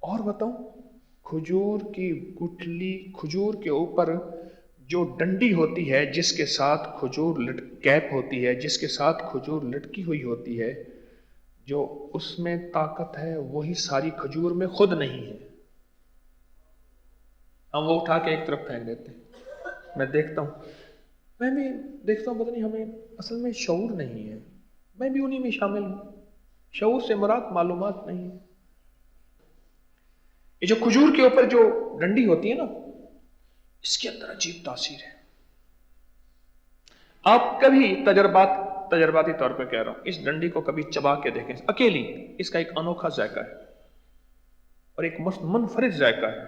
اور بتاؤں، کھجور کی گٹھلی، کھجور کے اوپر جو ڈنڈی ہوتی ہے جس کے ساتھ کیپ ہوتی ہے، جس کے ساتھ کھجور لٹکی ہوئی ہوتی ہے، جو اس میں طاقت ہے وہی ساری کھجور میں خود نہیں ہے۔ ہم وہ اٹھا کے ایک طرف پھینک دیتے ہیں۔ میں دیکھتا ہوں، میں بھی دیکھتا ہوں، پتہ نہیں ہمیں اصل میں شعور نہیں ہے، میں بھی انہی میں شامل ہوں۔ شعور سے مراد معلومات نہیں ہے۔ یہ جو کھجور کے اوپر جو ڈنڈی ہوتی ہے نا، اس کے اندر عجیب تاثیر ہے۔ آپ کبھی تجرباتی طور پہ کہہ رہا ہوں، اس ڈنڈی کو کبھی چبا کے دیکھیں اکیلی، اس کا ایک انوکھا ذائقہ ہے اور ایک منفرد ذائقہ ہے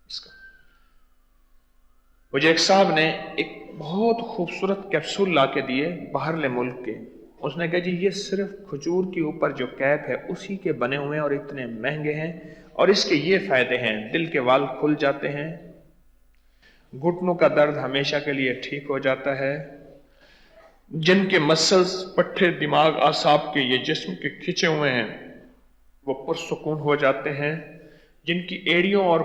اس کا۔ مجھے ایک صاحب نے ایک بہت خوبصورت کیپسول لا کے دیے باہرلے ملک کے۔ اس نے کہا جی یہ صرف کھجور کے اوپر جو کیپ ہے اسی کے بنے ہوئے ہیں اور اتنے مہنگے ہیں، اور اس کے یہ فائدے ہیں: دل کے وال کھل جاتے ہیں، گھٹنوں کا درد ہمیشہ کے لیے ٹھیک ہو جاتا ہے، جن کے مسلز، پٹھے، دماغ، اعصاب کے یہ جسم کے کھچے ہوئے ہیں وہ پرسکون ہو جاتے ہیں، جن کی ایڑیوں اور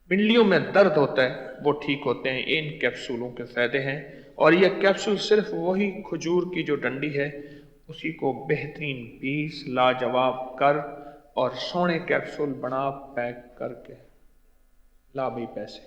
پنڈلیوں میں درد ہوتا ہے وہ ٹھیک ہوتے ہیں۔ ان کیپسولوں کے فائدے ہیں، اور یہ کیپسول صرف وہی کھجور کی جو ڈنڈی ہے اسی کو بہترین پیس لاجواب کر اور سونے کیپسول بنا پیک کر کے لا بھی پیسے۔